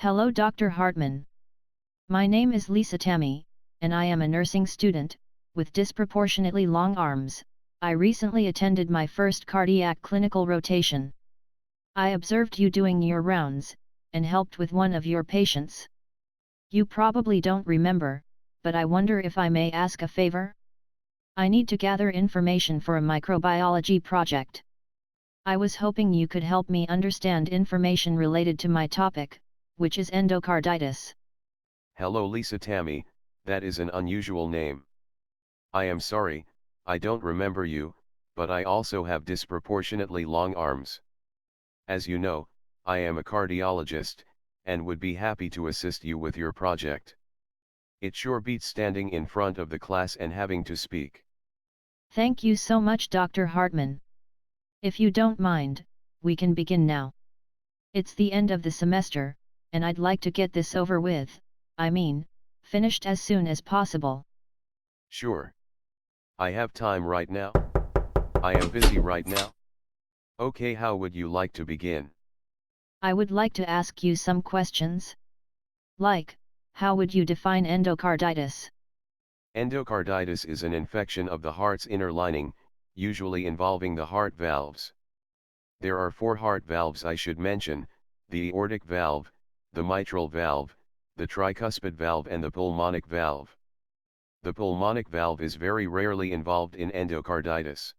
Hello Dr. Hartman. My name is Lisa Tammy, and I am a nursing student, with disproportionately long arms. I recently attended my first cardiac clinical rotation. I observed you doing your rounds, and helped with one of your patients. You probably don't remember, but I wonder if I may ask a favor? I need to gather information for a microbiology project. I was hoping you could help me understand information related to my topic, which is endocarditis. Hello Lisa Tammy, that is an unusual name. I am sorry, I don't remember you, but I also have disproportionately long arms. As you know, I am a cardiologist, and would be happy to assist you with your project. It sure beats standing in front of the class and having to speak. Thank you so much Dr. Hartman. If you don't mind, we can begin now. It's the end of the semester, and I'd like to get this over with, finished as soon as possible. Sure. I have time right now. I am busy right now. Okay, how would you like to begin? I would like to ask you some questions. Like, how would you define endocarditis? Endocarditis is an infection of the heart's inner lining, usually involving the heart valves. There are 4 heart valves I should mention: the aortic valve, the mitral valve, the tricuspid valve and the pulmonic valve. The pulmonic valve is very rarely involved in endocarditis.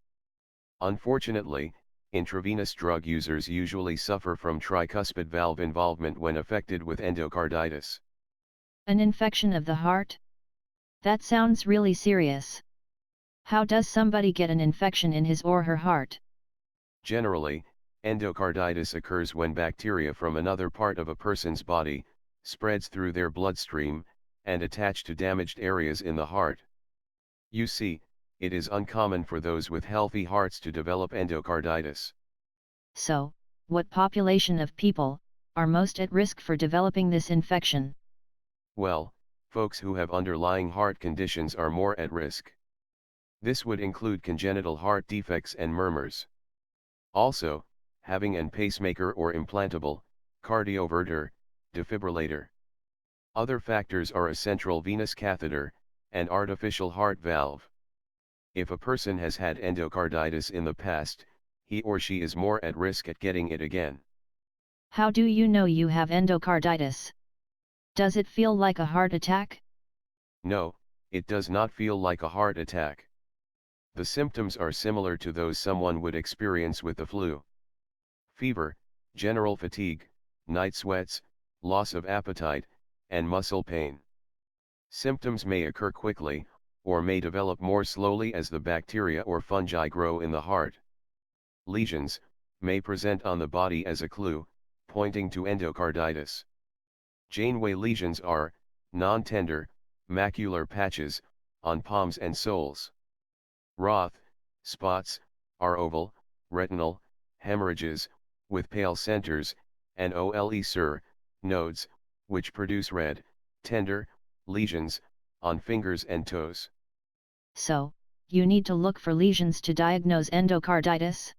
Unfortunately, intravenous drug users usually suffer from tricuspid valve involvement when affected with endocarditis. An infection of the heart? That sounds really serious. How does somebody get an infection in his or her heart? Generally, endocarditis occurs when bacteria from another part of a person's body spreads through their bloodstream and attach to damaged areas in the heart. You see, it is uncommon for those with healthy hearts to develop endocarditis. So, what population of people are most at risk for developing this infection? Well, folks who have underlying heart conditions are more at risk. This would include congenital heart defects and murmurs. Also, having an pacemaker or implantable, cardioverter, defibrillator. Other factors are a central venous catheter, and artificial heart valve. If a person has had endocarditis in the past, he or she is more at risk at getting it again. How do you know you have endocarditis? Does it feel like a heart attack? No, it does not feel like a heart attack. The symptoms are similar to those someone would experience with the flu. Fever, general fatigue, night sweats, loss of appetite, and muscle pain. Symptoms may occur quickly, or may develop more slowly as the bacteria or fungi grow in the heart. Lesions may present on the body as a clue, pointing to endocarditis. Janeway lesions are non-tender, macular patches on palms and soles. Roth spots are oval, retinal, hemorrhages, with pale centers, and ole nodes, which produce red, tender, lesions on fingers and toes. So, you need to look for lesions to diagnose endocarditis?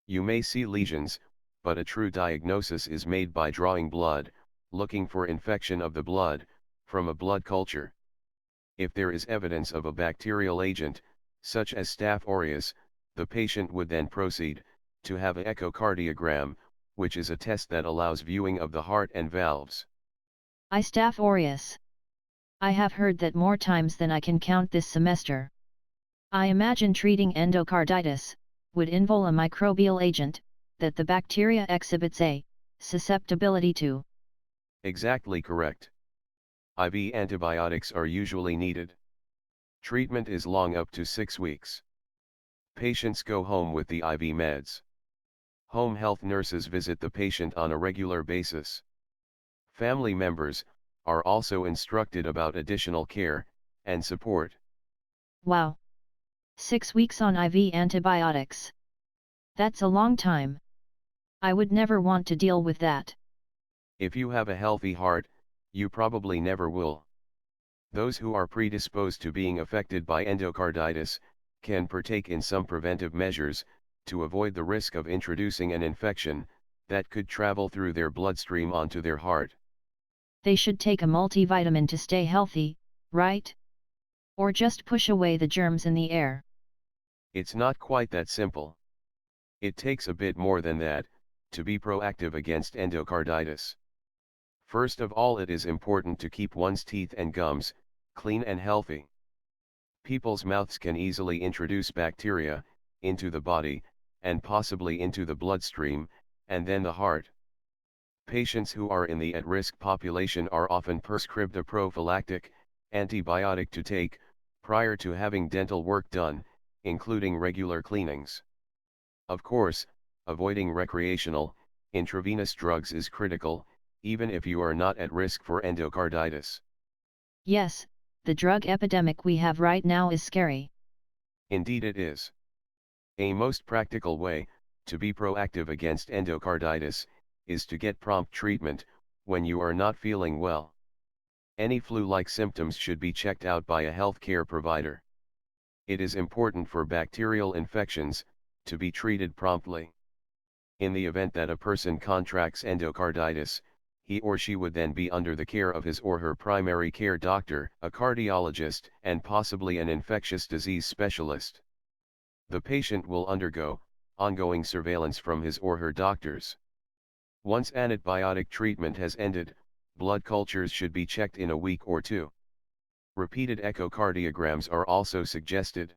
You may see lesions, but a true diagnosis is made by drawing blood, looking for infection of the blood, from a blood culture. If there is evidence of a bacterial agent, such as Staph aureus, the patient would then proceed to have an echocardiogram, which is a test that allows viewing of the heart and valves. Staph aureus. I have heard that more times than I can count this semester. I imagine treating endocarditis would involve a microbial agent that the bacteria exhibits a susceptibility to. Exactly correct. IV antibiotics are usually needed. Treatment is long, up to 6 weeks. Patients go home with the IV meds. Home health nurses visit the patient on a regular basis. Family members are also instructed about additional care and support. Wow! 6 weeks on IV antibiotics. That's a long time. I would never want to deal with that. If you have a healthy heart, you probably never will. Those who are predisposed to being affected by endocarditis can partake in some preventive measures to avoid the risk of introducing an infection that could travel through their bloodstream onto their heart. They should take a multivitamin to stay healthy, right? Or just push away the germs in the air. It's not quite that simple. It takes a bit more than that, to be proactive against endocarditis. First of all, it is important to keep one's teeth and gums clean and healthy. People's mouths can easily introduce bacteria into the body, and possibly into the bloodstream, and then the heart. Patients who are in the at-risk population are often prescribed a prophylactic antibiotic to take prior to having dental work done, including regular cleanings. Of course, avoiding recreational, intravenous drugs is critical, even if you are not at risk for endocarditis. Yes, the drug epidemic we have right now is scary. Indeed it is. A most practical way to be proactive against endocarditis is to get prompt treatment when you are not feeling well. Any flu-like symptoms should be checked out by a healthcare provider. It is important for bacterial infections to be treated promptly. In the event that a person contracts endocarditis, he or she would then be under the care of his or her primary care doctor, a cardiologist, and possibly an infectious disease specialist. The patient will undergo ongoing surveillance from his or her doctors. Once antibiotic treatment has ended, blood cultures should be checked in a week or two. Repeated echocardiograms are also suggested.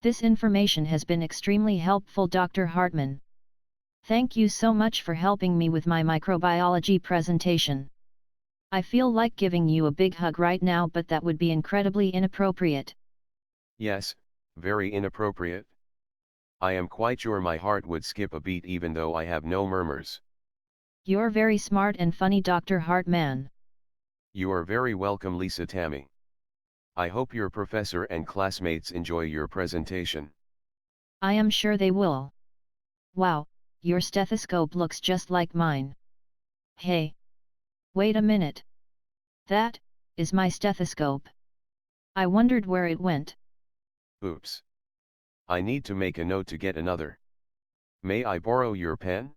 This information has been extremely helpful, Dr. Hartman. Thank you so much for helping me with my microbiology presentation. I feel like giving you a big hug right now, but that would be incredibly inappropriate. Yes, very inappropriate. I am quite sure my heart would skip a beat even though I have no murmurs. You're very smart and funny, Dr. Hartman. You are very welcome, Lisa Tammy. I hope your professor and classmates enjoy your presentation. I am sure they will. Wow, your stethoscope looks just like mine. Hey! Wait a minute. That is my stethoscope. I wondered where it went. Oops. I need to make a note to get another. May I borrow your pen?